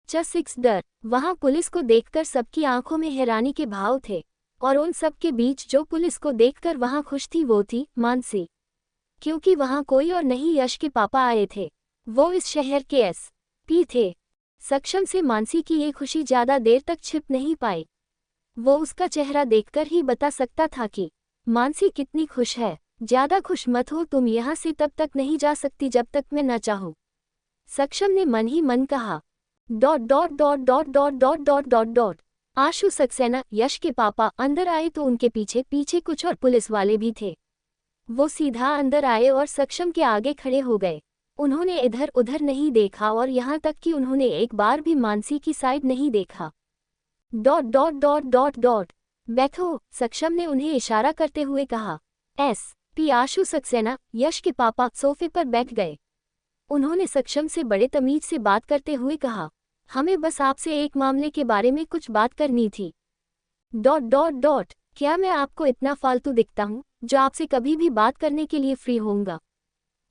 6 डर। वहां पुलिस को देखकर सबकी आंखों में हैरानी के भाव थे, और उन सब के बीच जो पुलिस को देखकर वहां खुश थी वो थी मानसी, क्योंकि वहां कोई और नहीं यश के पापा आए थे। वो इस शहर के एसपी थे। सक्षम से मानसी की ये खुशी ज्यादा देर तक छिप नहीं पाई। वो उसका चेहरा देखकर ही बता सकता था कि मानसी कितनी खुश है। ज्यादा खुश मत हो, तुम यहाँ से तब तक नहीं जा सकती जब तक मैं न चाहूं, सक्षम ने मन ही मन कहा। Dot dot dot dot dot dot dot dot dot. Ashu Saxena Yash के पापा अंदर आए तो उनके पीछे पीछे कुछ और पुलिस वाले भी थे। वो सीधा अंदर आए और सक्षम के आगे खड़े हो गए। उन्होंने इधर उधर नहीं देखा और यहाँ तक कि उन्होंने एक बार भी मानसी की साइड नहीं देखा। Dot dot dot dot dot. बैठो, सक्षम ने उन्हें इशारा करते हुए कहा। एसपी आशु सक्सेना यश के पापा सोफे पर बैठ गए। उन्होंने सक्षम से बड़े तमीज से बात करते हुए कहा, हमें बस आपसे एक मामले के बारे में कुछ बात करनी थी। Dot dot dot. क्या मैं आपको इतना फालतू दिखता हूँ जो आपसे कभी भी बात करने के लिए फ्री होऊंगा?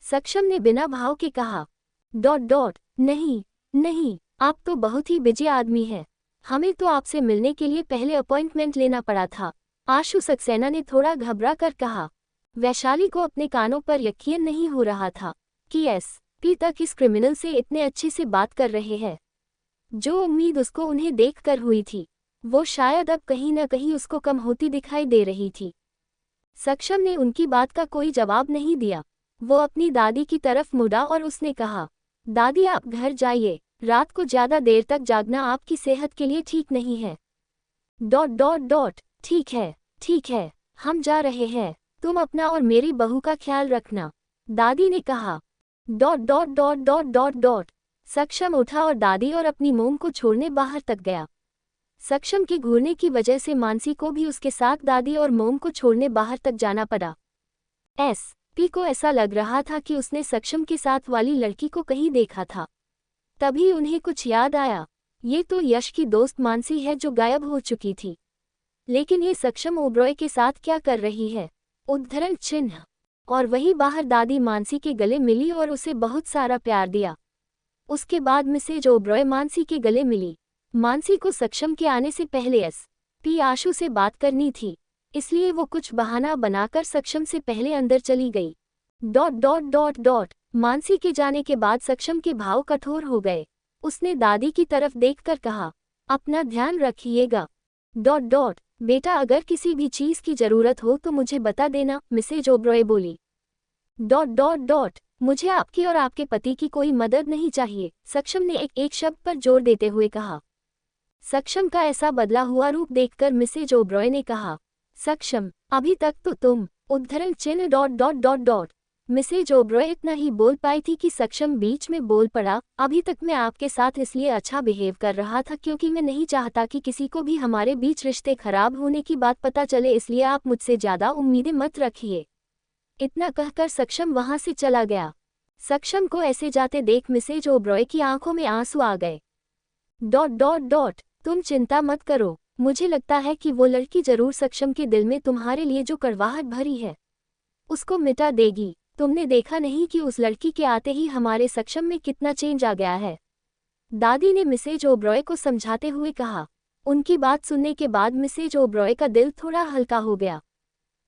सक्षम ने बिना भाव के कहा। Dot dot. नहीं नहीं, आप तो बहुत ही बिजी आदमी हैं। हमें तो आपसे मिलने के लिए पहले अपॉइंटमेंट लेना पड़ा था, आशु सक्सेना ने थोड़ा घबरा कर कहा। वैशाली को अपने कानों पर यकीन नहीं हो रहा था कि एसपी तक इस क्रिमिनल से इतने अच्छे से बात कर रहे हैं। जो उम्मीद उसको उन्हें देखकर हुई थी वो शायद अब कहीं न कहीं उसको कम होती दिखाई दे रही थी। सक्षम ने उनकी बात का कोई जवाब नहीं दिया। वो अपनी दादी की तरफ मुड़ा और उसने कहा, दादी आप घर जाइए, रात को ज्यादा देर तक जागना आपकी सेहत के लिए ठीक नहीं है। Dot dot dot. ठीक है, हम जा रहे हैं, तुम अपना और मेरी बहू का ख्याल रखना, दादी ने कहा। Dot dot dot dot dot dot. सक्षम उठा और दादी और अपनी मोम को छोड़ने बाहर तक गया। सक्षम के घूरने की वजह से मानसी को भी उसके साथ दादी और मोम को छोड़ने बाहर तक जाना पड़ा। एसपी को ऐसा लग रहा था कि उसने सक्षम के साथ वाली लड़की को कहीं देखा था। तभी उन्हें कुछ याद आया, ये तो यश की दोस्त मानसी है जो गायब हो चुकी थी। लेकिन ये सक्षम ओब्रॉय के साथ क्या कर रही है? उद्धरण चिन्ह। और वही बाहर दादी मानसी के गले मिली और उसे बहुत सारा प्यार दिया। उसके बाद मिसेज ओब्रॉय मानसी के गले मिली। मानसी को सक्षम के आने से पहले एसपी आशु से बात करनी थी, इसलिए वो कुछ बहाना बनाकर सक्षम से पहले अंदर चली गई। Dot dot dot dot. Mansi के जाने के बाद सक्षम के भाव कठोर हो गए। उसने दादी की तरफ देखकर कहा, अपना ध्यान रखिएगा। Dot dot. बेटा अगर किसी भी चीज की जरूरत हो तो मुझे बता देना, मिसेज ओब्रॉय बोली। Dot dot dot. मुझे आपकी और आपके पति की कोई मदद नहीं चाहिए, सक्षम ने एक शब्द पर जोर देते हुए कहा। सक्षम का ऐसा बदला हुआ रूप देखकर मिसेज ओब्रॉय ने कहा, सक्षम अभी तक तो तुम उद्धरण चिन्ह dot dot dot dot. Mrs Oberoi इतना ही बोल पाई थी कि सक्षम बीच में बोल पड़ा, अभी तक मैं आपके साथ इसलिए अच्छा बिहेव कर रहा था क्योंकि मैं नहीं चाहता कि किसी को भी हमारे बीच रिश्ते खराब होने की बात पता चले, इसलिए आप मुझसे ज्यादा उम्मीदें मत रखिए। इतना कहकर सक्षम वहां से चला गया। सक्षम को ऐसे जाते देख मिसेज ओब्रॉय की आंखों में आंसू आ गए। Dot dot dot. तुम चिंता मत करो, मुझे लगता है कि वो लड़की जरूर सक्षम के दिल में तुम्हारे लिए जो कड़वाहट भरी है उसको मिटा देगी। तुमने देखा नहीं कि उस लड़की के आते ही हमारे सक्षम में कितना चेंज आ गया है, दादी ने मिसेज ओब्रॉय को समझाते हुए कहा। उनकी बात सुनने के बाद मिसेज ओब्रॉय का दिल थोड़ा हल्का हो गया।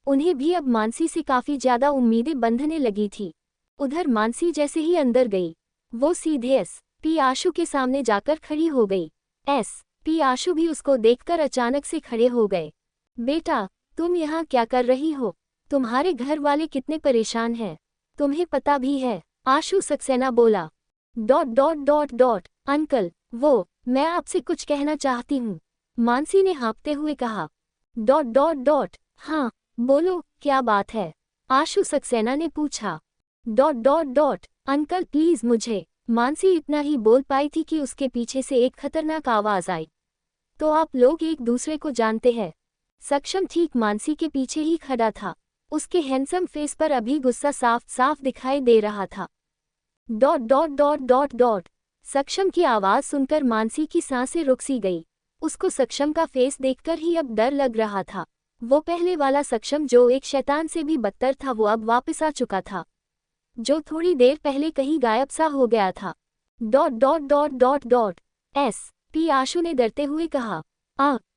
उन्हें भी अब मानसी से काफी ज्यादा उम्मीदें बंधने लगी थी। उधर मानसी जैसे ही अंदर गई वो सीधे एसपी आशु के सामने जाकर खड़ी हो गई। एसपी आशु भी उसको देखकर अचानक से खड़े हो गए। बेटा तुम यहाँ क्या कर रही हो? तुम्हारे घर वाले कितने परेशान हैं, तुम्हें पता भी है, आशु सक्सेना बोला। Dot dot dot dot. Uncle मैं आपसे कुछ कहना चाहती हूँ, मानसी ने हाँफते हुए कहा। Dot dot dot. हाँ बोलो, क्या बात है? आशु सक्सेना ने पूछा। Dot dot dot. Uncle please मुझे, मानसी इतना ही बोल पाई थी कि उसके पीछे से एक खतरनाक आवाज आई। तो आप लोग एक दूसरे को जानते हैं? सक्षम ठीक मानसी के पीछे ही खड़ा था। उसके हैंडसम फेस पर अभी गुस्सा साफ साफ दिखाई दे रहा था। Dot dot dot dot dot. सक्षम की आवाज सुनकर मानसी की सांसें रुक सी गई। उसको सक्षम का फेस देखकर ही अब डर लग रहा था। वो पहले वाला सक्षम जो एक शैतान से भी बदतर था वो अब वापस आ चुका था, जो थोड़ी देर पहले कहीं गायब सा हो गया था। Dot dot dot dot dot. पी आशु ने डरते हुए कहा।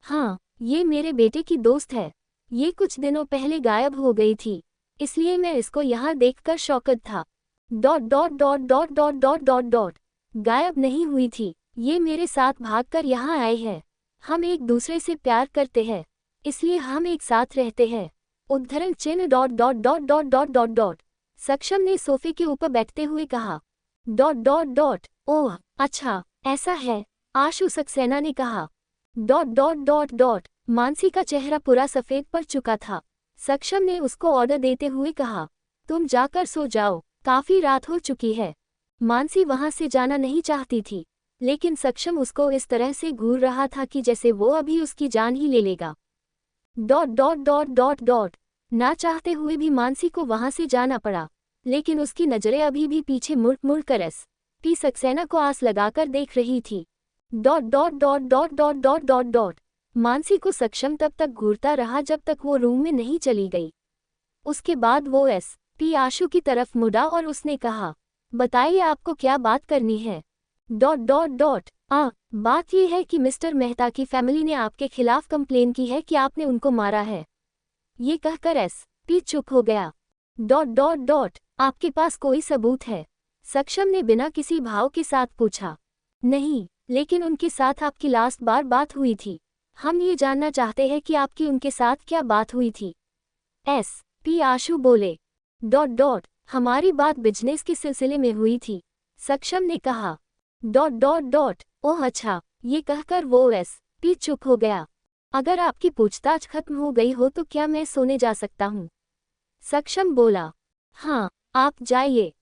हाँ, ये मेरे बेटे की दोस्त है। ये कुछ दिनों पहले गायब हो गई थी, इसलिए मैं इसको यहाँ देखकर शॉक्ड था। गायब नहीं हुई थी, ये मेरे साथ भागकर यहाँ आए हैं। हम एक दूसरे से प्यार करते हैं, इसलिए हम एक साथ रहते हैं। उद्धरण चिन्ह। सक्षम ने सोफे के ऊपर बैठते हुए कहा। ओह अच्छा, ऐसा है, आशु सक्सेना ने कहा। मानसी का चेहरा पूरा सफेद पड़ चुका था। सक्षम ने उसको ऑर्डर देते हुए कहा, तुम जाकर सो जाओ, काफी रात हो चुकी है। मानसी वहां से जाना नहीं चाहती थी, लेकिन सक्षम उसको इस तरह से घूर रहा था कि जैसे वो अभी उसकी जान ही ले लेगा। ना चाहते हुए भी मानसी को वहां से जाना पड़ा, लेकिन उसकी नजरें अभी भी पीछे मुड़ मुड़ कर पी सक्सेना को आस लगाकर देख रही थी। मानसी को सक्षम तब तक घूरता रहा जब तक वो रूम में नहीं चली गई। उसके बाद वो पी आशु की तरफ मुड़ा और उसने कहा, बताइए आपको क्या बात करनी है। बात ये है कि मिस्टर मेहता की फैमिली ने आपके खिलाफ कंप्लेन की है कि आपने उनको मारा है। ये कहकर पी चुप हो गया। आपके पास कोई सबूत है? सक्षम ने बिना किसी भाव के साथ पूछा। नहीं, लेकिन उनके साथ आपकी लास्ट बार बात हुई थी। हम ये जानना चाहते हैं कि आपकी उनके साथ क्या बात हुई थी। पी आशु बोले। हमारी बात बिजनेस के सिलसिले में हुई थी, सक्षम ने कहा। ओह अच्छा, ये कहकर वो पी चुप हो गया। अगर आपकी पूछताछ खत्म हो गई हो तो क्या मैं सोने जा सकता हूँ? सक्षम बोला। हाँ, आप जाइए।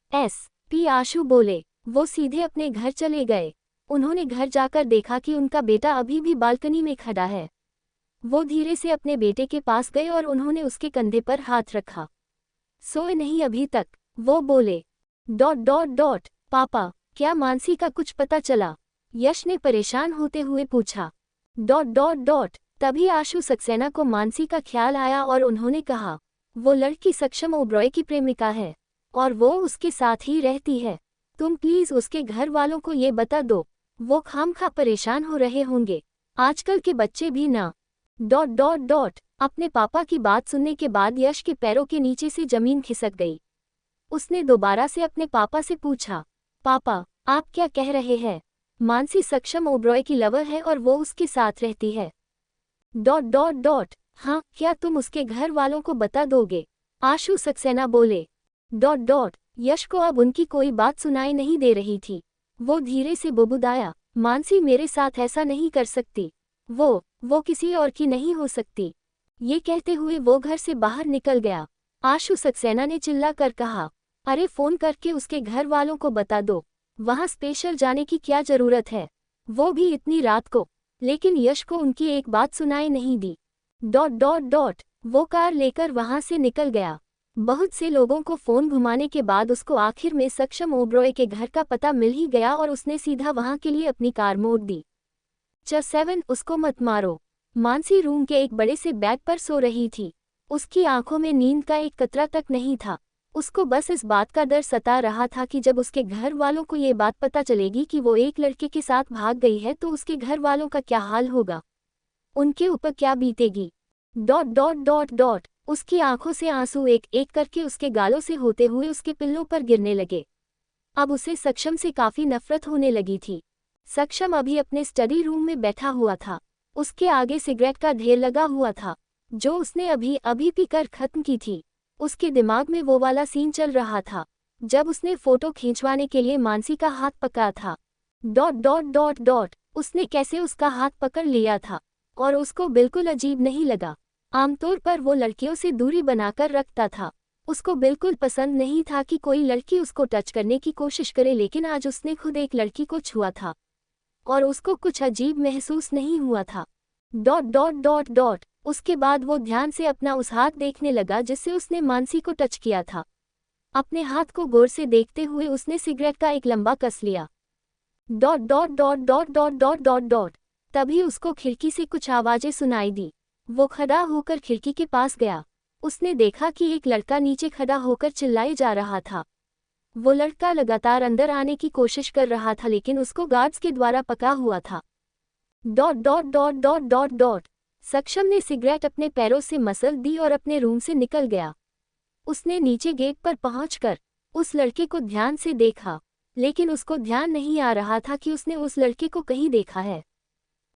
पी आशु बोले। वो सीधे अपने घर चले गए। उन्होंने घर जाकर देखा कि उनका बेटा अभी भी बालकनी में खड़ा है। वो धीरे से अपने बेटे के पास गए और उन्होंने उसके कंधे पर हाथ रखा। सोए नहीं अभी तक, वो बोले। पापा, क्या मानसी का कुछ पता चला? यश ने परेशान होते हुए पूछा। तभी आशु सक्सेना को मानसी का ख्याल आया और उन्होंने कहा, वो लड़की सक्षम ओब्रॉय की प्रेमिका है और वो उसके साथ ही रहती है। तुम प्लीज उसके घर वालों को ये बता दो, वो खामखा परेशान हो रहे होंगे। आजकल के बच्चे भी ना। अपने पापा की बात सुनने के बाद यश के पैरों के नीचे से जमीन खिसक गई। उसने दोबारा से अपने पापा से पूछा, पापा, आप क्या कह रहे हैं? मानसी सक्षम ओब्रॉय की लवर है और वो उसके साथ रहती है। हाँ, क्या तुम उसके घर वालों को बता दोगे? आशु सक्सेना बोले। यश को अब उनकी कोई बात सुनाई नहीं दे रही थी। वो धीरे से बुदबुदाया, मानसी मेरे साथ ऐसा नहीं कर सकती। वो किसी और की नहीं हो सकती। ये कहते हुए वो घर से बाहर निकल गया। आशु सक्सेना ने चिल्ला कर कहा, अरे फोन करके उसके घर वालों को बता दो, वहाँ स्पेशल जाने की क्या जरूरत है, वो भी इतनी रात को। लेकिन यश को उनकी एक बात सुनाई नहीं दी। वो कार लेकर वहां से निकल गया। बहुत से लोगों को फोन घुमाने के बाद उसको आखिर में सक्षम ओब्रॉय के घर का पता मिल ही गया और उसने सीधा वहां के लिए अपनी कार मोड़ दी। 7 उसको मत मारो। मानसी रूम के एक बड़े से बेड पर सो रही थी। उसकी आंखों में नींद का एक कतरा तक नहीं था। उसको बस इस बात का डर सता रहा था कि जब उसके घर वालों को ये बात पता चलेगी कि वो एक लड़के के साथ भाग गई है तो उसके घर वालों का क्या हाल होगा, उनके ऊपर क्या बीतेगी। उसकी आंखों से आंसू एक एक करके उसके गालों से होते हुए उसके पिल्लों पर गिरने लगे। अब उसे सक्षम से काफी नफरत होने लगी थी। सक्षम अभी अपने स्टडी रूम में बैठा हुआ था। उसके आगे सिगरेट का ढेर लगा हुआ था, जो उसने अभी पीकर खत्म की थी। उसके दिमाग में वो वाला सीन चल रहा था जब उसने फोटो खींचवाने के लिए मानसी का हाथ पकड़ा था। उसने कैसे उसका हाथ पकड़ लिया था और उसको बिल्कुल अजीब नहीं लगा। आमतौर पर वो लड़कियों से दूरी बनाकर रखता था। उसको बिल्कुल पसंद नहीं था कि कोई लड़की उसको टच करने की कोशिश करे, लेकिन आज उसने खुद एक लड़की को छुआ था और उसको कुछ अजीब महसूस नहीं हुआ था। उसके बाद वो ध्यान से अपना उस हाथ देखने लगा जिससे उसने मानसी को टच किया था। अपने हाथ को गौर से देखते हुए उसने सिगरेट का एक लंबा कस लिया। तभी उसको खिड़की से कुछ आवाजें सुनाई दी। वो खड़ा होकर खिड़की के पास गया। उसने देखा कि एक लड़का नीचे खड़ा होकर चिल्लाए जा रहा था। वो लड़का लगातार अंदर आने की कोशिश कर रहा था लेकिन उसको गार्ड्स के द्वारा पकड़ा हुआ था। Dot dot dot dot dot dot. सक्षम ने सिगरेट अपने पैरों से मसल दी और अपने रूम से निकल गया। उसने नीचे गेट पर पहुंचकर उस लड़के को ध्यान से देखा, लेकिन उसको ध्यान नहीं आ रहा था कि उसने उस लड़के को कहीं देखा है।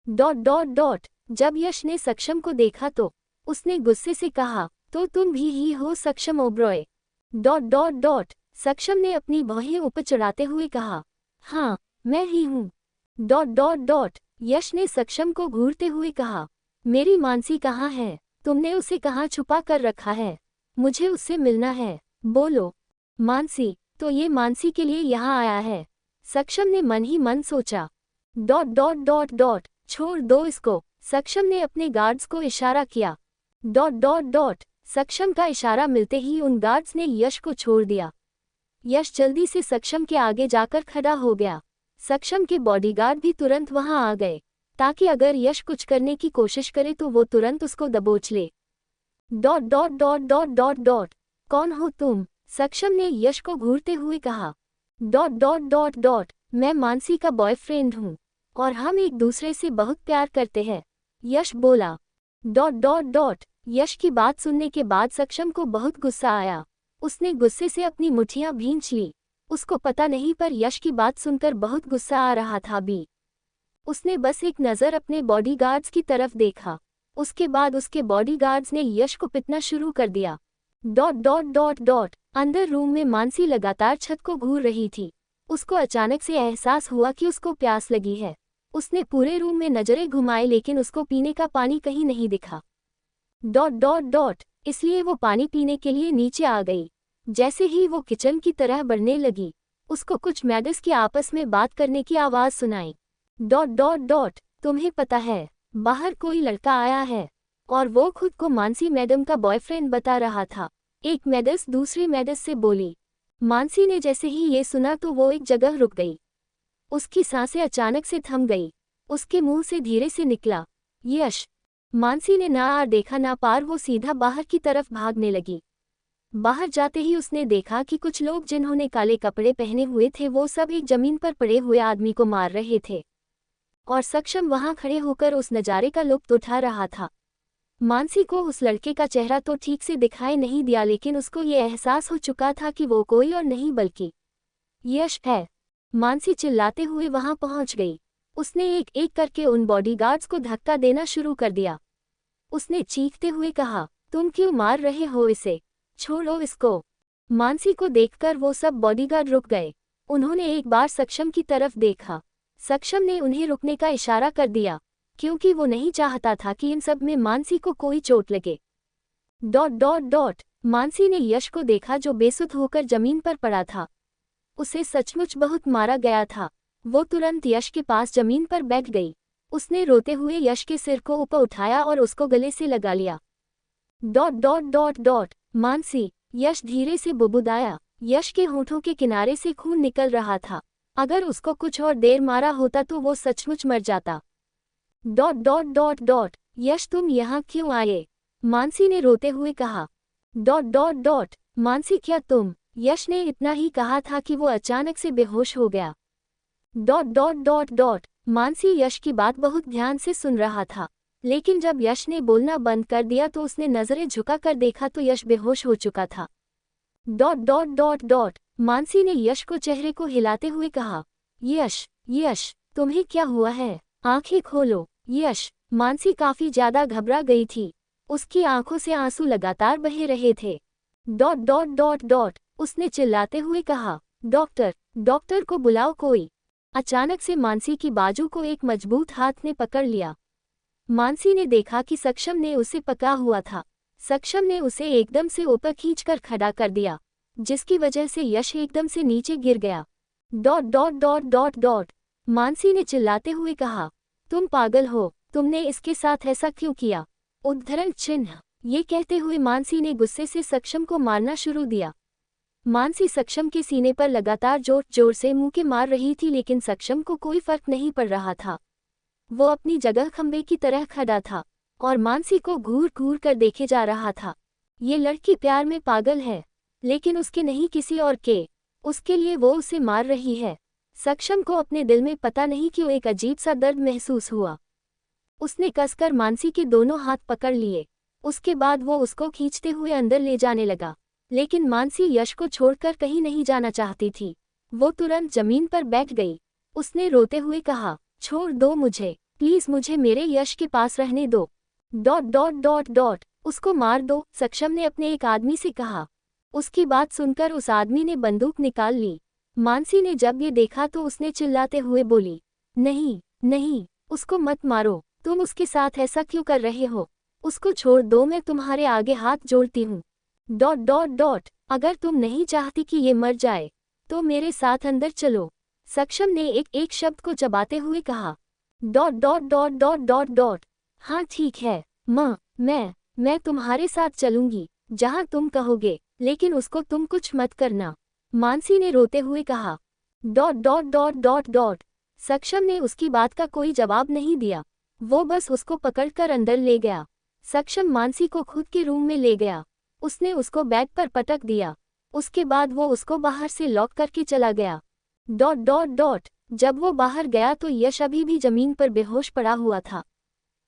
Dot dot dot. जब यश ने सक्षम को देखा तो उसने गुस्से से कहा, तो तुम भी ही हो सक्षम ओब्रॉय? Dot dot dot. सक्षम ने अपनी बाहें ऊपर चढ़ाते हुए कहा, हाँ मैं ही हूँ। Dot dot dot. यश ने सक्षम को घूरते हुए कहा, मेरी मानसी कहाँ है? तुमने उसे कहाँ छुपा कर रखा है? मुझे उससे मिलना है, बोलो। मानसी? तो ये मानसी के लिए यहाँ आया है, सक्षम ने मन ही मन सोचा। Dot dot dot dot. छोड़ दो इसको, सक्षम ने अपने गार्ड्स को इशारा किया। Dot dot dot. सक्षम का इशारा मिलते ही उन गार्ड्स ने यश को छोड़ दिया। यश जल्दी से सक्षम के आगे जाकर खड़ा हो गया। सक्षम के बॉडीगार्ड भी तुरंत वहां आ गए, ताकि अगर यश कुछ करने की कोशिश करे तो वो तुरंत उसको दबोच ले। Dot dot dot dot dot dot. कौन हो तुम? सक्षम ने यश को घूरते हुए कहा। Dot dot dot dot. मैं मानसी का बॉयफ्रेंड हूँ और हम एक दूसरे से बहुत प्यार करते हैं, यश बोला। Dot dot dot. यश की बात सुनने के बाद सक्षम को बहुत गुस्सा आया। उसने गुस्से से अपनी मुट्ठियां भींच ली। उसको पता नहीं पर यश की बात सुनकर बहुत गुस्सा आ रहा था भी। उसने बस एक नज़र अपने बॉडीगार्ड्स की तरफ देखा। उसके बाद उसके बॉडीगार्ड्स ने यश को पीटना शुरू कर दिया। Dot dot dot dot. अंदर रूम में मानसी लगातार छत को घूर रही थी। उसको अचानक से एहसास हुआ कि उसको प्यास लगी है। उसने पूरे रूम में नजरें घुमाई लेकिन उसको पीने का पानी कहीं नहीं दिखा। Dot dot dot. इसलिए वो पानी पीने के लिए नीचे आ गई। जैसे ही वो किचन की तरह बढ़ने लगी, उसको कुछ मैडस की आपस में बात करने की आवाज़ सुनाई। Dot dot dot. तुम्हें पता है, बाहर कोई लड़का आया है और वो खुद को मानसी मैडम का बॉयफ्रेंड बता रहा था, एक मैडस दूसरी मैडस से बोली। मानसी ने जैसे ही ये सुना तो वो एक जगह रुक गई। उसकी सांसें अचानक से थम गई। उसके मुंह से धीरे से निकला, यश। मानसी ने ना आर देखा ना पार, वो सीधा बाहर की तरफ भागने लगी। बाहर जाते ही उसने देखा कि कुछ लोग जिन्होंने काले कपड़े पहने हुए थे वो सब एक जमीन पर पड़े हुए आदमी को मार रहे थे और सक्षम वहां खड़े होकर उस नज़ारे का लुत्फ उठा रहा था। मानसी को उस लड़के का चेहरा तो ठीक से दिखाई नहीं दिया, लेकिन उसको ये एहसास हो चुका था कि वो कोई और नहीं बल्कि यश है। मानसी चिल्लाते हुए वहां पहुंच गई। उसने एक एक करके उन बॉडीगार्ड्स को धक्का देना शुरू कर दिया। उसने चीखते हुए कहा, तुम क्यों मार रहे हो इसे? छोड़ो इसको। मानसी को देखकर वो सब बॉडीगार्ड रुक गए। उन्होंने एक बार सक्षम की तरफ देखा। सक्षम ने उन्हें रुकने का इशारा कर दिया, क्योंकि वो नहीं चाहता था कि इन सब में मानसी को कोई चोट लगे। Dot dot dot. मानसी ने यश को देखा जो बेसुध होकर जमीन पर पड़ा था। उसे सचमुच बहुत मारा गया था। वो तुरंत यश के पास जमीन पर बैठ गई। उसने रोते हुए यश के सिर को ऊपर उठाया और उसको गले से लगा लिया। Dot dot dot dot. Mansi, Yash धीरे से बुबुदाया। यश के होठों के किनारे से खून निकल रहा था। अगर उसको कुछ और देर मारा होता तो वो सचमुच मर जाता। Dot dot dot dot. Yash तुम यहाँ क्यों आए? मानसी ने रोते हुए कहा। Dot dot dot. मानसी क्या तुम? यश ने इतना ही कहा था कि वो अचानक से बेहोश हो गया। Dot dot dot dot. Mansi Yash की बात बहुत ध्यान से सुन रहा था, लेकिन जब यश ने बोलना बंद कर दिया तो उसने नजरें झुकाकर देखा तो यश बेहोश हो चुका था। Dot dot dot dot. Mansi ने यश को चेहरे को हिलाते हुए कहा, यश, यश, तुम्हें क्या हुआ है? आंखें खोलो। यश। मानसी काफी ज्यादा घबरा गई थी। उसकी आंखों से आंसू लगातार बहे रहे थे। Dot dot dot dot. उसने चिल्लाते हुए कहा, डॉक्टर, डॉक्टर को बुलाओ कोई। अचानक से मानसी की बाजू को एक मजबूत हाथ ने पकड़ लिया। मानसी ने देखा कि सक्षम ने उसे पकड़ा हुआ था। सक्षम ने उसे एकदम से ऊपर खींचकर खड़ा कर दिया, जिसकी वजह से यश एकदम से नीचे गिर गया। Dot dot dot dot dot. Mansi ने चिल्लाते हुए कहा, तुम पागल हो, तुमने इसके साथ ऐसा क्यों किया? उद्धरण चिन्ह। ये कहते हुए मानसी ने गुस्से से सक्षम को मारना शुरू दिया। मानसी सक्षम के सीने पर लगातार जोर जोर से मुक्के मार रही थी, लेकिन सक्षम को कोई फर्क नहीं पड़ रहा था। वो अपनी जगह खंबे की तरह खड़ा था और मानसी को घूर घूर कर देखे जा रहा था। ये लड़की प्यार में पागल है, लेकिन उसके नहीं किसी और के। उसके लिए वो उसे मार रही है। सक्षम को अपने दिल में पता नहीं क्यों एक अजीब सा दर्द महसूस हुआ। उसने कसकर मानसी के दोनों हाथ पकड़ लिए। उसके बाद वो उसको खींचते हुए अंदर ले जाने लगा, लेकिन मानसी यश को छोड़कर कहीं नहीं जाना चाहती थी। वो तुरंत जमीन पर बैठ गई। उसने रोते हुए कहा, छोड़ दो मुझे, प्लीज मुझे मेरे यश के पास रहने दो। ... उसको मार दो, सक्षम ने अपने एक आदमी से कहा। उसकी बात सुनकर उस आदमी ने बंदूक निकाल ली। मानसी ने जब ये देखा तो उसने चिल्लाते हुए बोली, नहीं नहीं, उसको मत मारो, तुम उसके साथ ऐसा क्यों कर रहे हो? उसको छोड़ दो, मैं तुम्हारे आगे हाथ जोड़ती हूँ। ... अगर तुम नहीं चाहती कि ये मर जाए तो मेरे साथ अंदर चलो, सक्षम ने एक एक शब्द को चबाते हुए कहा। ... हाँ ठीक है माँ, मैं तुम्हारे साथ चलूंगी जहाँ तुम कहोगे, लेकिन उसको तुम कुछ मत करना, मानसी ने रोते हुए कहा। ... सक्षम ने उसकी बात का कोई जवाब नहीं दिया। वो बस उसको पकड़कर अंदर ले गया। सक्षम मानसी को खुद के रूम में ले गया। उसने उसको बेड पर पटक दिया। उसके बाद वो उसको बाहर से लॉक करके चला गया। ... जब वो बाहर गया तो यश अभी भी जमीन पर बेहोश पड़ा हुआ था।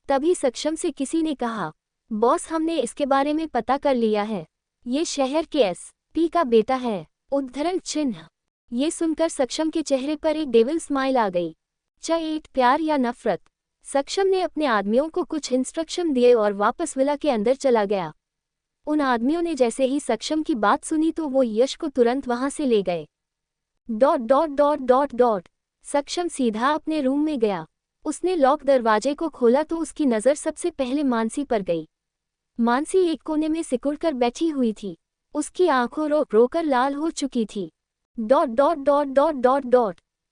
तभी सक्षम से किसी ने कहा, बॉस हमने इसके बारे में पता कर लिया है, ये शहर के एसपी का बेटा है। उद्धरण चिन्ह। ये सुनकर सक्षम के चेहरे पर एक डेविल स्माइल आ गई। चैट प्यार या नफरत? सक्षम ने अपने आदमियों को कुछ इंस्ट्रक्शन दिए और वापस विला के अंदर चला गया। उन आदमियों ने जैसे ही सक्षम की बात सुनी तो वो यश को तुरंत वहां से ले गए। ... सक्षम सीधा अपने रूम में गया। उसने लॉक दरवाजे को खोला तो उसकी नज़र सबसे पहले मानसी पर गई। मानसी एक कोने में सिकुड़कर बैठी हुई थी। उसकी आंखों रो रोकर लाल हो चुकी थी। ...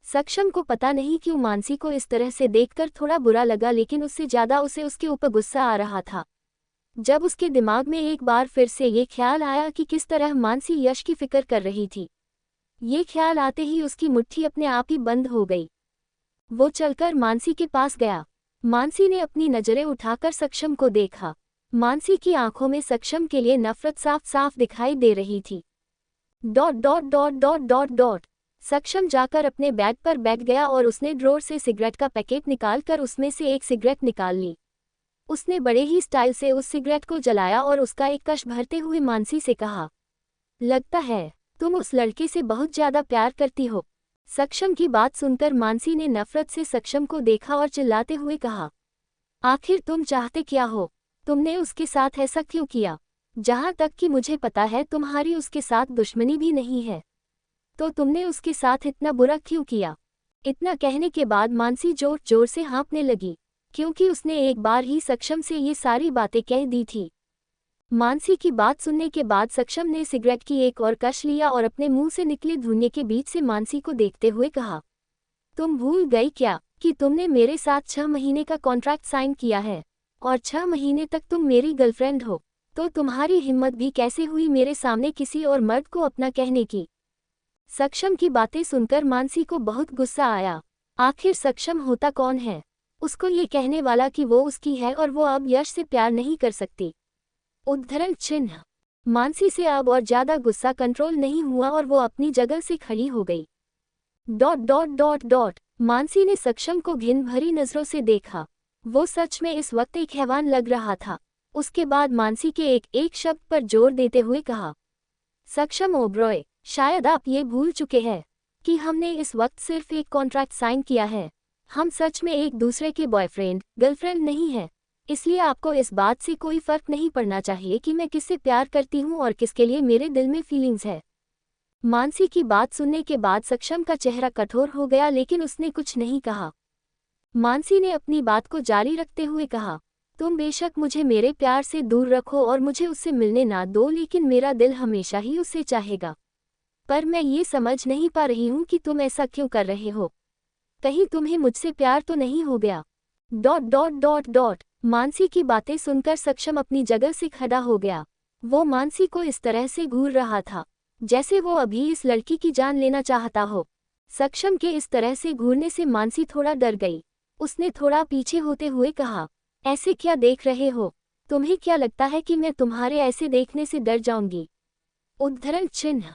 सक्षम को पता नहीं क्यों मानसी को इस तरह से देखकर थोड़ा बुरा लगा, लेकिन उससे ज़्यादा उसे उसके ऊपर गुस्सा आ रहा था। जब उसके दिमाग में एक बार फिर से ये ख्याल आया कि किस तरह मानसी यश की फिक्र कर रही थी, ये ख्याल आते ही उसकी मुट्ठी अपने आप ही बंद हो गई। वो चलकर मानसी के पास गया। मानसी ने अपनी नज़रें उठाकर सक्षम को देखा। मानसी की आंखों में सक्षम के लिए नफरत साफ साफ दिखाई दे रही थी। ... सक्षम जाकर अपने बैग पर बैठ गया और उसने ड्रॉर से सिगरेट का पैकेट निकालकर उसमें से एक सिगरेट निकाल ली। उसने बड़े ही स्टाइल से उस सिगरेट को जलाया और उसका एक कश भरते हुए मानसी से कहा, लगता है तुम उस लड़के से बहुत ज़्यादा प्यार करती हो। सक्षम की बात सुनकर मानसी ने नफरत से सक्षम को देखा और चिल्लाते हुए कहा, आखिर तुम चाहते क्या हो? तुमने उसके साथ ऐसा क्यों किया? जहाँ तक कि मुझे पता है तुम्हारी उसके साथ दुश्मनी भी नहीं है, तो तुमने उसके साथ इतना बुरा क्यों किया? इतना कहने के बाद मानसी जोर जोर से हाँफने लगी, क्योंकि उसने एक बार ही सक्षम से ये सारी बातें कह दी थी। मानसी की बात सुनने के बाद सक्षम ने सिगरेट की एक और कश लिया और अपने मुंह से निकले धुएं के बीच से मानसी को देखते हुए कहा, तुम भूल गई क्या कि तुमने मेरे साथ 6 महीने का कॉन्ट्रैक्ट साइन किया है और 6 महीने तक तुम मेरी गर्लफ्रेंड हो, तो तुम्हारी हिम्मत भी कैसे हुई मेरे सामने किसी और मर्द को अपना कहने की? सक्षम की बातें सुनकर मानसी को बहुत गुस्सा आया। आखिर सक्षम होता कौन है? उसको ये कहने वाला कि वो उसकी है और वो अब यश से प्यार नहीं कर सकती। उद्धरण चिन्ह। मानसी से अब और ज्यादा गुस्सा कंट्रोल नहीं हुआ और वो अपनी जगह से खड़ी हो गई। ... मानसी ने सक्षम को घिन भरी नजरों से देखा। वो सच में इस वक्त एक हैवान लग रहा था। उसके बाद मानसी के एक एक शब्द पर जोर देते हुए कहा, सक्षम ओब्रॉय, शायद आप ये भूल चुके हैं कि हमने इस वक्त सिर्फ एक कॉन्ट्रैक्ट साइन किया है। हम सच में एक दूसरे के बॉयफ्रेंड गर्लफ्रेंड नहीं है, इसलिए आपको इस बात से कोई फर्क नहीं पड़ना चाहिए कि मैं किससे प्यार करती हूँ और किसके लिए मेरे दिल में फीलिंग्स है। मानसी की बात सुनने के बाद सक्षम का चेहरा कठोर हो गया, लेकिन उसने कुछ नहीं कहा। मानसी ने अपनी बात को जारी रखते हुए कहा, तुम बेशक मुझे मेरे प्यार से दूर रखो और मुझे उससे मिलने ना दो, लेकिन मेरा दिल हमेशा ही उससे चाहेगा। पर मैं ये समझ नहीं पा रही हूँ कि तुम ऐसा क्यों कर रहे हो। कहीं तुम्हें मुझसे प्यार तो नहीं हो गया? ... मानसी की बातें सुनकर सक्षम अपनी जगह से खड़ा हो गया। वो मानसी को इस तरह से घूर रहा था जैसे वो अभी इस लड़की की जान लेना चाहता हो। सक्षम के इस तरह से घूरने से मानसी थोड़ा डर गई। उसने थोड़ा पीछे होते हुए कहा, ऐसे क्या देख रहे हो? तुम्हें क्या लगता है कि मैं तुम्हारे ऐसे देखने से डर जाऊंगी? उद्धरण चिन्ह।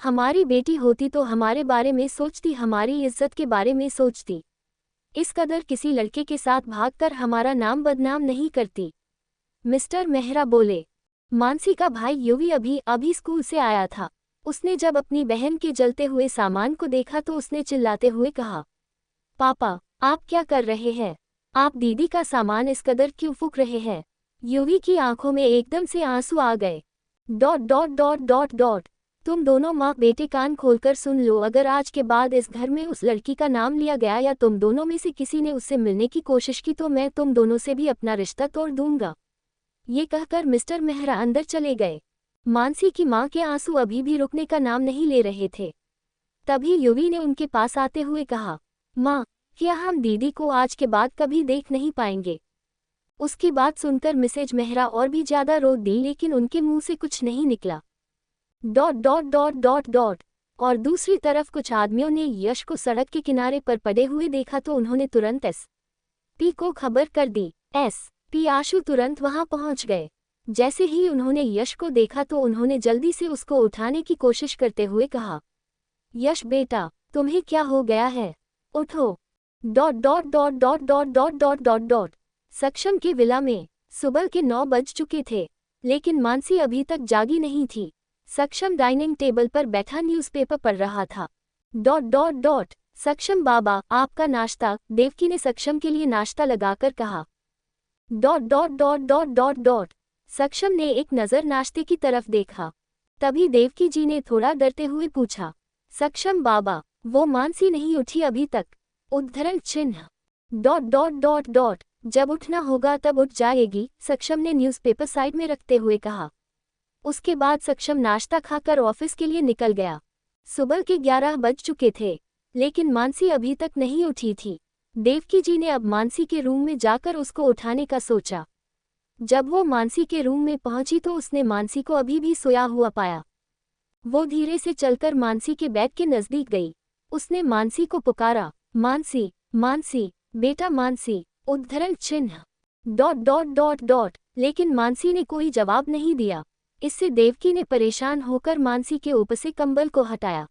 हमारी बेटी होती तो हमारे बारे में सोचती, हमारी इज्जत के बारे में सोचती। इस कदर किसी लड़के के साथ भागकर हमारा नाम बदनाम नहीं करती। मिस्टर मेहरा बोले। मानसी का भाई युवी अभी अभी स्कूल से आया था। उसने जब अपनी बहन के जलते हुए सामान को देखा तो उसने चिल्लाते हुए कहा, पापा आप क्या कर रहे हैं? आप दीदी का सामान इस कदर क्यों फूंक रहे हैं? युवी की आंखों में एकदम से आंसू आ गए। Dot dot dot dot dot तुम दोनों माँ बेटे कान खोलकर सुन लो, अगर आज के बाद इस घर में उस लड़की का नाम लिया गया या तुम दोनों में से किसी ने उससे मिलने की कोशिश की तो मैं तुम दोनों से भी अपना रिश्ता तोड़ दूंगा। ये कहकर मिस्टर मेहरा अंदर चले गए। मानसी की माँ के आंसू अभी भी रुकने का नाम नहीं ले रहे थे। तभी युवी ने उनके पास आते हुए कहा, माँ क्या हम दीदी को आज के बाद कभी देख नहीं पाएंगे? उसकी बात सुनकर मिसेज मेहरा और भी ज्यादा रो दी, लेकिन उनके मुंह से कुछ नहीं निकला। Dot dot dot dot dot और दूसरी तरफ कुछ आदमियों ने यश को सड़क के किनारे पर पड़े हुए देखा तो उन्होंने तुरंत एस.पी. को खबर कर दी। एस.पी. आशु तुरंत वहां पहुंच गए। जैसे ही उन्होंने यश को देखा तो उन्होंने जल्दी से उसको उठाने की कोशिश करते हुए कहा, यश बेटा तुम्हें क्या हो गया है? उठो। Dot dot dot dot dot dot dot dot dot सक्षम के विला में सुबह के 9 बज चुके थे, लेकिन मानसी अभी तक जागी नहीं थी। सक्षम डाइनिंग टेबल पर बैठा न्यूज़पेपर पढ़ रहा था। डॉट डॉट डॉट सक्षम बाबा आपका नाश्ता, देवकी ने सक्षम के लिए नाश्ता लगाकर कहा। Dot dot dot dot dot dot सक्षम ने एक नज़र नाश्ते की तरफ देखा। तभी देवकी जी ने थोड़ा डरते हुए पूछा, सक्षम बाबा वो मानसी नहीं उठी अभी तक? उद्धरण चिन्ह। डॉट डॉट डॉट डॉट जब उठना होगा तब उठ जाएगी, सक्षम ने न्यूज़पेपर साइड में रखते हुए कहा। उसके बाद सक्षम नाश्ता खाकर ऑफिस के लिए निकल गया। सुबह के 11 बज चुके थे, लेकिन मानसी अभी तक नहीं उठी थी। देवकी जी ने अब मानसी के रूम में जाकर उसको उठाने का सोचा। जब वो मानसी के रूम में पहुंची तो उसने मानसी को अभी भी सोया हुआ पाया। वो धीरे से चलकर मानसी के बेड के नजदीक गई। उसने मानसी को पुकारा, मानसी मानसी बेटा मानसी, उद्धरण चिन्ह। डॉट डॉट डॉट डॉट लेकिन मानसी ने कोई जवाब नहीं दिया। इससे देवकी ने परेशान होकर मानसी के ऊपर से कंबल को हटाया।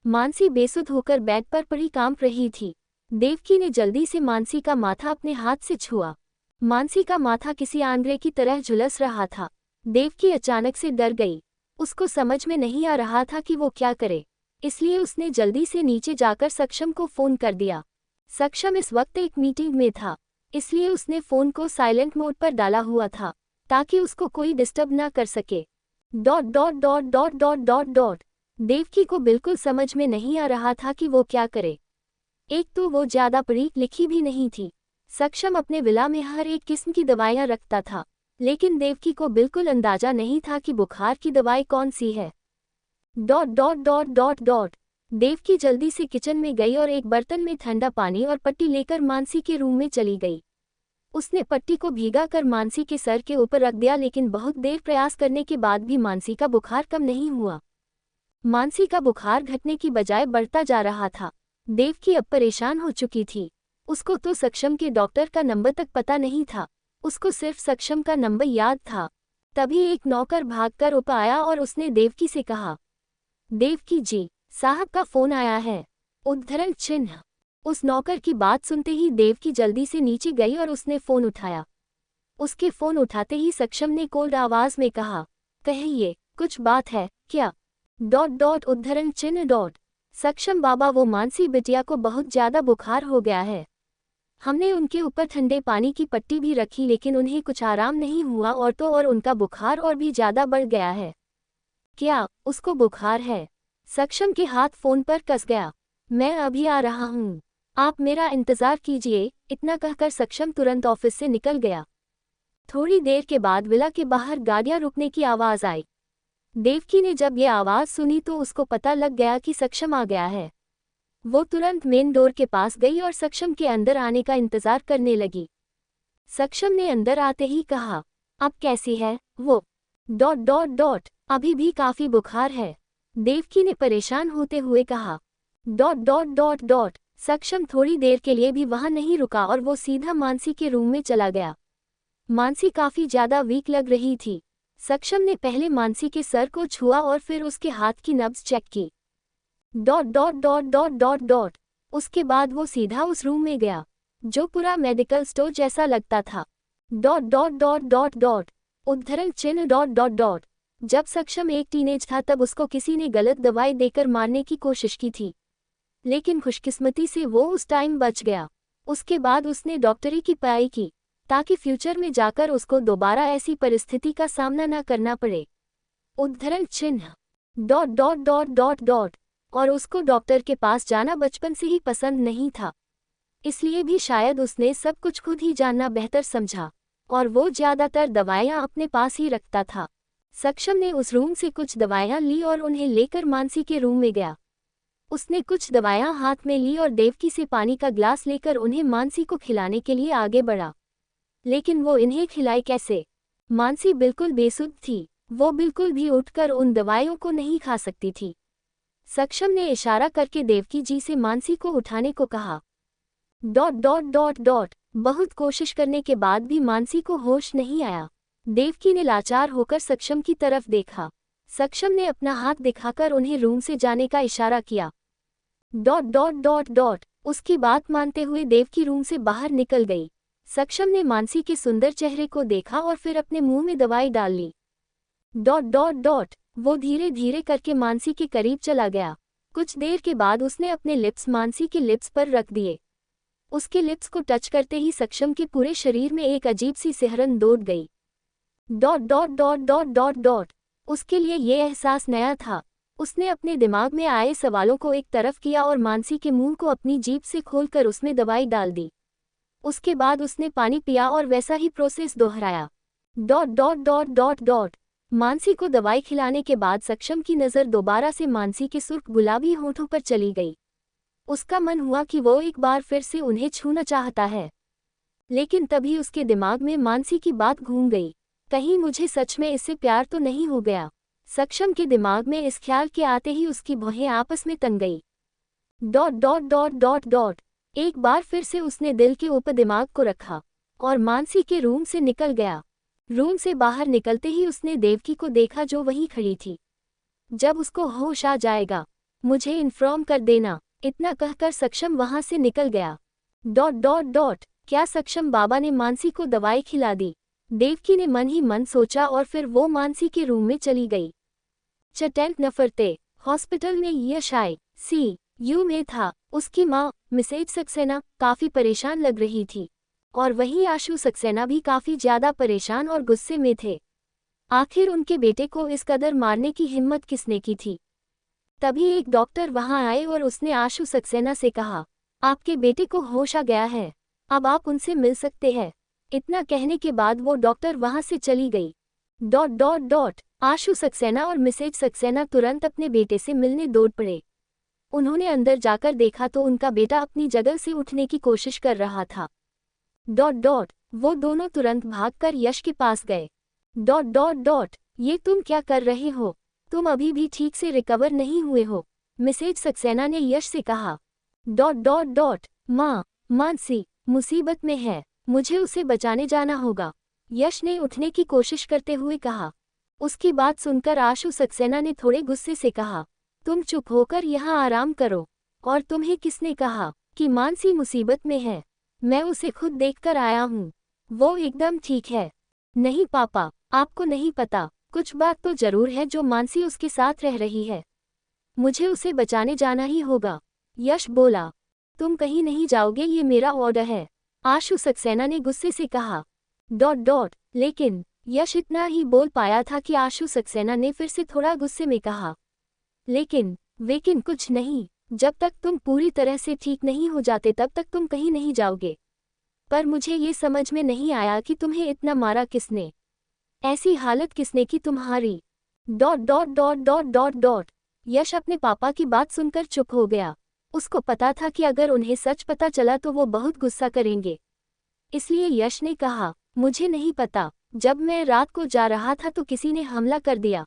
मानसी बेसुध होकर बेड पर पड़ी कांप रही थी। देवकी ने जल्दी से मानसी का माथा अपने हाथ से छुआ। मानसी का माथा किसी आंद्रे की तरह झुलस रहा था। देवकी अचानक से डर गई। उसको समझ में नहीं आ रहा था कि वो क्या करे, इसलिए उसने जल्दी से नीचे जाकर सक्षम को फोन कर दिया। सक्षम इस वक्त एक मीटिंग में था, इसलिए उसने फोन को साइलेंट मोड पर डाला हुआ था ताकि उसको कोई डिस्टर्ब ना कर सके। Dot dot dot dot dot dot dot Devaki को बिल्कुल समझ में नहीं आ रहा था कि वो क्या करे। एक तो वो ज्यादा पढ़ी लिखी भी नहीं थी। सक्षम अपने विला में हर एक किस्म की दवाइयां रखता था, लेकिन देवकी को बिल्कुल अंदाजा नहीं था कि बुखार की दवाई कौन सी है। Dot dot dot dot dot Devaki जल्दी से किचन में गई और एक बर्तन में ठंडा पानी और पट्टी लेकर मानसी के रूम में चली गई। उसने पट्टी को भीगा कर मानसी के सर के ऊपर रख दिया, लेकिन बहुत देर प्रयास करने के बाद भी मानसी का बुखार कम नहीं हुआ। मानसी का बुखार घटने की बजाय बढ़ता जा रहा था। देवकी अब परेशान हो चुकी थी। उसको तो सक्षम के डॉक्टर का नंबर तक पता नहीं था, उसको सिर्फ सक्षम का नंबर याद था। तभी एक नौकर भागकर ऊपर आया और उसने देवकी से कहा, देवकी जी साहब का फोन आया है। उद्धरण चिन्ह। उस नौकर की बात सुनते ही देवकी जल्दी से नीचे गई और उसने फोन उठाया। उसके फोन उठाते ही सक्षम ने कोल्ड आवाज में कहा, कहिए कुछ बात है क्या? डॉट डॉट उद्धरण चिन्ह डॉट सक्षम बाबा वो मानसी बिटिया को बहुत ज्यादा बुखार हो गया है। हमने उनके ऊपर ठंडे पानी की पट्टी भी रखी, लेकिन उन्हें कुछ आराम नहीं हुआ और तो और उनका बुखार और भी ज्यादा बढ़ गया है। क्या उसको बुखार है? सक्षम के हाथ फोन पर कस गया। मैं अभी आ रहा हूँ, आप मेरा इंतजार कीजिए। इतना कहकर सक्षम तुरंत ऑफिस से निकल गया। थोड़ी देर के बाद विला के बाहर गाड़ियां रुकने की आवाज आई। देवकी ने जब ये आवाज सुनी तो उसको पता लग गया कि सक्षम आ गया है। वो तुरंत मेन डोर के पास गई और सक्षम के अंदर आने का इंतजार करने लगी। सक्षम ने अंदर आते ही कहा, अब कैसी है वो? डॉट डॉट डॉट अभी भी काफी बुखार है, देवकी ने परेशान होते हुए कहा। डॉट डॉट डॉट डॉट सक्षम थोड़ी देर के लिए भी वहां नहीं रुका और वो सीधा मानसी के रूम में चला गया। मानसी काफी ज्यादा वीक लग रही थी। सक्षम ने पहले मानसी के सर को छुआ और फिर उसके हाथ की नब्ज चेक की। ... उसके बाद वो सीधा उस रूम में गया जो पूरा मेडिकल स्टोर जैसा लगता था। ... उद्धरण चिन्ह ... जब सक्षम एक टीनेज था तब उसको किसी ने गलत दवाई देकर मारने की कोशिश की थी, लेकिन खुशकिस्मती से वो उस टाइम बच गया। उसके बाद उसने डॉक्टरी की पढ़ाई की ताकि फ्यूचर में जाकर उसको दोबारा ऐसी परिस्थिति का सामना न करना पड़े। उद्धरण चिन्ह ... और उसको डॉक्टर के पास जाना बचपन से ही पसंद नहीं था, इसलिए भी शायद उसने सब कुछ खुद ही जानना बेहतर समझा और वो ज़्यादातर दवाइयाँ अपने पास ही रखता था। सक्षम ने उस रूम से कुछ दवाइयाँ ली और उन्हें लेकर मानसी के रूम में गया। उसने कुछ दवाइयाँ हाथ में ली और देवकी से पानी का ग्लास लेकर उन्हें मानसी को खिलाने के लिए आगे बढ़ा, लेकिन वो इन्हें खिलाए कैसे? मानसी बिल्कुल बेसुध थी, वो बिल्कुल भी उठकर उन दवाइयों को नहीं खा सकती थी। सक्षम ने इशारा करके देवकी जी से मानसी को उठाने को कहा। ... बहुत कोशिश करने के बाद भी मानसी को होश नहीं आया। देवकी ने लाचार होकर सक्षम की तरफ देखा। सक्षम ने अपना हाथ दिखाकर उन्हें रूम से जाने का इशारा किया। ... उसकी बात मानते हुए देवकी रूम से बाहर निकल गई। सक्षम ने मानसी के सुंदर चेहरे को देखा और फिर अपने मुंह में दवाई डाल ली। ... वो धीरे धीरे करके मानसी के करीब चला गया। कुछ देर के बाद उसने अपने लिप्स मानसी के लिप्स पर रख दिए। उसके लिप्स को टच करते ही सक्षम के पूरे शरीर में एक अजीब सी सिहरन दौड़ गई। ... उसके लिए ये एहसास नया था। उसने अपने दिमाग में आए सवालों को एक तरफ किया और मानसी के मुंह को अपनी जीभ से खोलकर उसमें दवाई डाल दी। उसके बाद उसने पानी पिया और वैसा ही प्रोसेस दोहराया। ... मानसी को दवाई खिलाने के बाद सक्षम की नज़र दोबारा से मानसी के सुर्ख गुलाबी होठों पर चली गई। उसका मन हुआ कि वो एक बार फिर से उन्हें छूना चाहता है, लेकिन तभी उसके दिमाग में मानसी की बात घूम गई। कहीं मुझे सच में इससे प्यार तो नहीं हो गया? सक्षम के दिमाग में इस ख्याल के आते ही उसकी भौहें आपस में तन गई। ... एक बार फिर से उसने दिल के ऊपर दिमाग को रखा और मानसी के रूम से निकल गया। रूम से बाहर निकलते ही उसने देवकी को देखा जो वहीं खड़ी थी। जब उसको होश आ जाएगा मुझे इन्फॉर्म कर देना, इतना कहकर सक्षम वहां से निकल गया। ... क्या सक्षम बाबा ने मानसी को दवाई खिला दी? देवकी ने मन ही मन सोचा और फिर वो मानसी के रूम में चली गई। चटेंट नफरते हॉस्पिटल में यश ICU में था। उसकी माँ मिसेज सक्सेना काफ़ी परेशान लग रही थी और वहीं आशु सक्सेना भी काफ़ी ज़्यादा परेशान और गुस्से में थे। आखिर उनके बेटे को इस कदर मारने की हिम्मत किसने की थी? तभी एक डॉक्टर वहां आए और उसने आशु सक्सेना से कहा, आपके बेटे को होश आ गया है, अब आप उनसे मिल सकते हैं। इतना कहने के बाद वो डॉक्टर वहां से चली गई। ... आशु सक्सेना और मिसेज सक्सेना तुरंत अपने बेटे से मिलने दौड़ पड़े। उन्होंने अंदर जाकर देखा तो उनका बेटा अपनी जगह से उठने की कोशिश कर रहा था। ... वो दोनों तुरंत भागकर यश के पास गए। ... ये तुम क्या कर रहे हो? तुम अभी भी ठीक से रिकवर नहीं हुए हो, मिसेज सक्सेना ने यश से कहा। ... माँ, मानसी मुसीबत में है, मुझे उसे बचाने जाना होगा, यश ने उठने की कोशिश करते हुए कहा। उसकी बात सुनकर आशु सक्सेना ने थोड़े गुस्से से कहा, तुम चुप होकर यहाँ आराम करो। और तुम्हें किसने कहा कि मानसी मुसीबत में है? मैं उसे खुद देखकर आया हूँ, वो एकदम ठीक है। नहीं पापा, आपको नहीं पता, कुछ बात तो जरूर है जो मानसी उसके साथ रह रही है। मुझे उसे बचाने जाना ही होगा, यश बोला। तुम कहीं नहीं जाओगे, ये मेरा ऑर्डर है, आशु सक्सेना ने गुस्से से कहा। ... लेकिन यश इतना ही बोल पाया था कि आशु सक्सेना ने फिर से थोड़ा गुस्से में कहा, लेकिन कुछ नहीं, जब तक तुम पूरी तरह से ठीक नहीं हो जाते तब तक तुम कहीं नहीं जाओगे। पर मुझे ये समझ में नहीं आया कि तुम्हें इतना मारा किसने, ऐसी हालत किसने की तुम्हारी? ... यश अपने पापा की बात सुनकर चुप हो गया। उसको पता था कि अगर उन्हें सच पता चला तो वो बहुत गुस्सा करेंगे, इसलिए यश ने कहा, मुझे नहीं पता, जब मैं रात को जा रहा था तो किसी ने हमला कर दिया। ...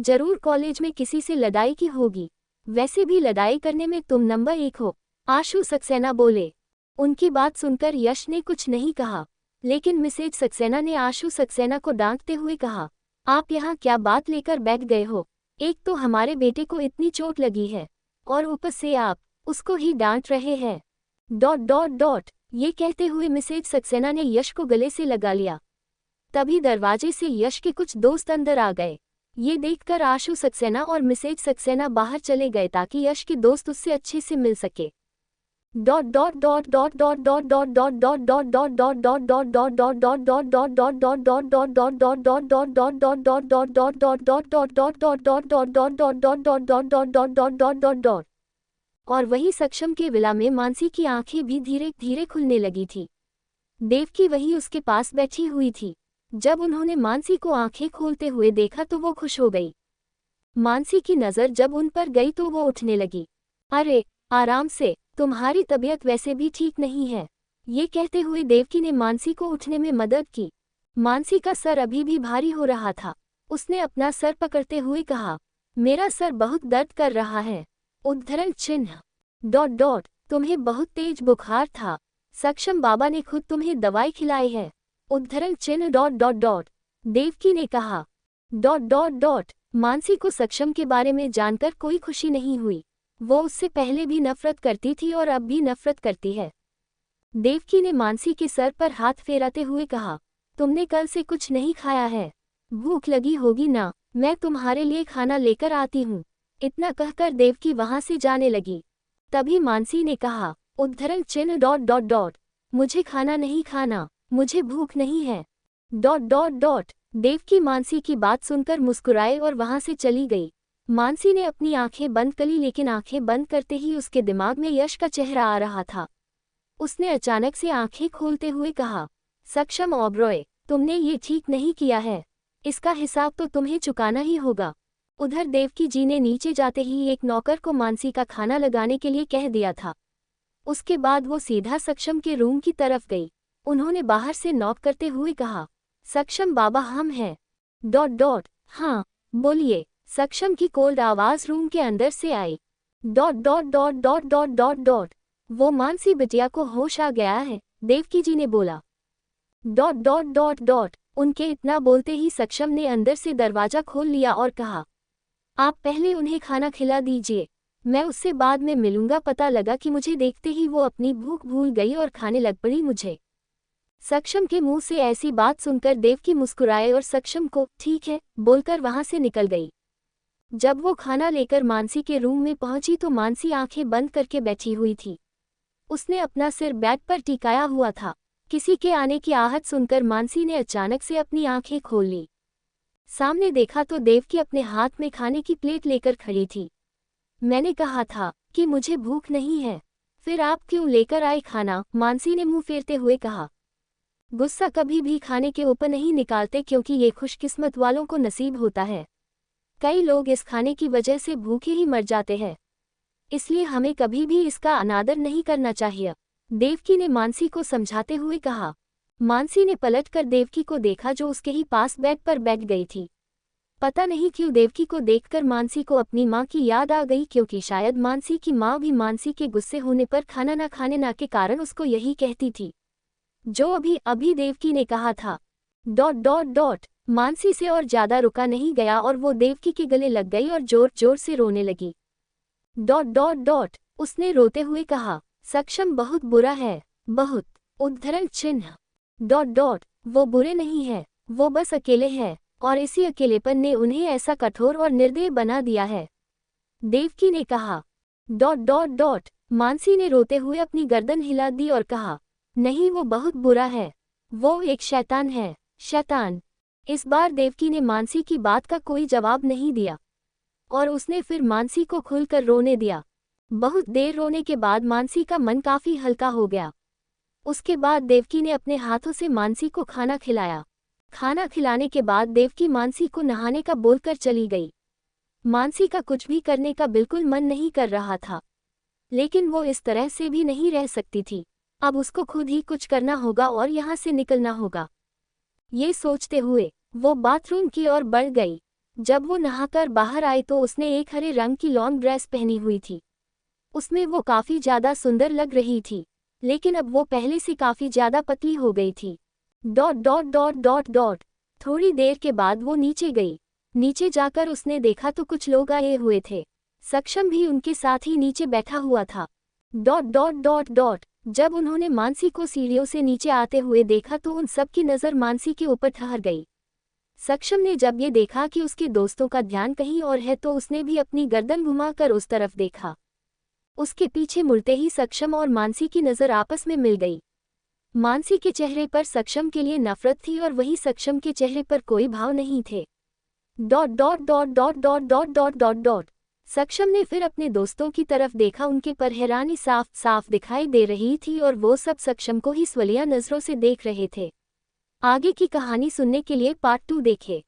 जरूर कॉलेज में किसी से लड़ाई की होगी, वैसे भी लड़ाई करने में तुम नंबर 1 हो, आशु सक्सेना बोले। उनकी बात सुनकर यश ने कुछ नहीं कहा। लेकिन मिसेज सक्सेना ने आशु सक्सेना को डांटते हुए कहा, आप यहाँ क्या बात लेकर बैठ गए हो? एक तो हमारे बेटे को इतनी चोट लगी है और ऊपर से आप उसको ही डांट रहे हैं। ये कहते हुए मिसेज सक्सेना ने यश को गले से लगा लिया। तभी दरवाजे से यश के कुछ दोस्त अंदर आ गए। ये देखकर आशु सक्सेना और मिसेज सक्सेना बाहर चले गए ताकि यश के दोस्त उससे अच्छे से मिल सके। और वही सक्षम के विला में मानसी की आंखें भी धीरे धीरे खुलने लगी थी। देवकी वही उसके पास बैठी हुई थी। जब उन्होंने मानसी को आंखें खोलते हुए देखा तो वो खुश हो गई। मानसी की नज़र जब उन पर गई तो वो उठने लगी। अरे आराम से, तुम्हारी तबीयत वैसे भी ठीक नहीं है। ये कहते हुए देवकी ने मानसी को उठने में मदद की। मानसी का सर अभी भी भारी हो रहा था। उसने अपना सर पकड़ते हुए कहा, मेरा सर बहुत दर्द कर रहा है। उद्धरण चिन्ह तुम्हें बहुत तेज बुखार था। सक्षम बाबा ने खुद तुम्हें दवाई खिलाई है। उद्धरण चिन्ह देवकी ने कहा। मानसी को सक्षम के बारे में जानकर कोई खुशी नहीं हुई। वो उससे पहले भी नफरत करती थी और अब भी नफरत करती है। देवकी ने मानसी के सर पर हाथ फेराते हुए कहा, तुमने कल से कुछ नहीं खाया है, भूख लगी होगी ना, मैं तुम्हारे लिए खाना लेकर आती हूँ। इतना कहकर देवकी वहां से जाने लगी। तभी मानसी ने कहा, उद्धरण चिन्ह मुझे खाना नहीं खाना, मुझे भूख नहीं है। देवकी मानसी की बात सुनकर मुस्कुराए और वहां से चली गई। मानसी ने अपनी आंखें बंद करी, लेकिन आंखें बंद करते ही उसके दिमाग में यश का चेहरा आ रहा था। उसने अचानक से आंखें खोलते हुए कहा, सक्षम ओबरॉय, तुमने ये ठीक नहीं किया है। इसका हिसाब तो तुम्हें चुकाना ही होगा। उधर देवकी जी ने नीचे जाते ही एक नौकर को मानसी का खाना लगाने के लिए कह दिया था। उसके बाद वो सीधा सक्षम के रूम की तरफ गई। उन्होंने बाहर से नॉक करते हुए कहा, सक्षम बाबा हम हैं। हाँ बोलिए। सक्षम की कोल्ड आवाज रूम के अंदर से आई। वो मानसी बिटिया को होश आ गया है, देवकी जी ने बोला। उनके इतना बोलते ही सक्षम ने अंदर से दरवाजा खोल लिया और कहा, आप पहले उन्हें खाना खिला दीजिए, मैं उससे बाद में मिलूंगा। पता लगा कि मुझे देखते ही वो अपनी भूख भूल गई और खाने लग पड़ी मुझे। सक्षम के मुंह से ऐसी बात सुनकर देवकी मुस्कुराए और सक्षम को ठीक है बोलकर वहां से निकल गई। जब वो खाना लेकर मानसी के रूम में पहुंची तो मानसी आंखें बंद करके बैठी हुई थी। उसने अपना सिर बेड पर टिकाया हुआ था। किसी के आने की आहट सुनकर मानसी ने अचानक से अपनी आंखें खोल ली। सामने देखा तो देवकी अपने हाथ में खाने की प्लेट लेकर खड़ी थी। मैंने कहा था कि मुझे भूख नहीं है, फिर आप क्यों लेकर आए खाना? मानसी ने मुंह फेरते हुए कहा। गुस्सा कभी भी खाने के ऊपर नहीं निकालते, क्योंकि ये खुशकिस्मत वालों को नसीब होता है। कई लोग इस खाने की वजह से भूखे ही मर जाते हैं, इसलिए हमें कभी भी इसका अनादर नहीं करना चाहिए, देवकी ने मानसी को समझाते हुए कहा। मानसी ने पलटकर देवकी को देखा जो उसके ही पास बेड पर बैठ गई थी। पता नहीं क्यों देवकी को देखकर मानसी को अपनी माँ की याद आ गई, क्योंकि शायद मानसी की माँ भी मानसी के गुस्से होने पर खाना ना खाने ना के कारण उसको यही कहती थी जो अभी देवकी ने कहा था। मानसी से और ज्यादा रुका नहीं गया और वो देवकी के गले लग गई और जोर जोर से रोने लगी। उसने रोते हुए कहा, सक्षम बहुत बुरा है, बहुत। उद्धरण चिन्ह। वो बुरे नहीं है, वो बस अकेले हैं और इसी अकेलेपन ने उन्हें ऐसा कठोर और निर्दयी बना दिया है, देवकी ने कहा। मानसी ने रोते हुए अपनी गर्दन हिला दी और कहा, नहीं वो बहुत बुरा है, वो एक शैतान है, शैतान। इस बार देवकी ने मानसी की बात का कोई जवाब नहीं दिया और उसने फिर मानसी को खुलकर रोने दिया। बहुत देर रोने के बाद मानसी का मन काफी हल्का हो गया। उसके बाद देवकी ने अपने हाथों से मानसी को खाना खिलाया। खाना खिलाने के बाद देवकी मानसी को नहाने का बोलकर चली गई। मानसी का कुछ भी करने का बिल्कुल मन नहीं कर रहा था, लेकिन वो इस तरह से भी नहीं रह सकती थी। अब उसको खुद ही कुछ करना होगा और यहाँ से निकलना होगा। ये सोचते हुए वो बाथरूम की ओर बढ़ गई। जब वो नहाकर बाहर आई तो उसने एक हरे रंग की लॉन्ग ड्रेस पहनी हुई थी। उसमें वो काफी ज्यादा सुंदर लग रही थी, लेकिन अब वो पहले से काफी ज्यादा पतली हो गई थी। Dot dot dot dot dot. थोड़ी देर के बाद वो नीचे गई। नीचे जाकर उसने देखा तो कुछ लोग आए हुए थे। सक्षम भी उनके साथ ही नीचे बैठा हुआ था। Dot dot dot dot. जब उन्होंने मानसी को सीढ़ियों से नीचे आते हुए देखा तो उन सब की नज़र मानसी के ऊपर ठहर गई। सक्षम ने जब ये देखा कि उसके दोस्तों का ध्यान कहीं और है तो उसने भी अपनी गर्दन घुमाकर उस तरफ देखा। उसके पीछे मुड़ते ही सक्षम और मानसी की नज़र आपस में मिल गई। मानसी के चेहरे पर सक्षम के लिए नफरत थी और वहीं सक्षम के चेहरे पर कोई भाव नहीं थे। Dot dot dot dot dot dot dot dot dot. सक्षम ने फिर अपने दोस्तों की तरफ देखा। उनके पर हैरानी साफ साफ दिखाई दे रही थी और वो सब सक्षम को ही स्वलिया नज़रों से देख रहे थे। आगे की कहानी सुनने के लिए पार्ट 2 देखें।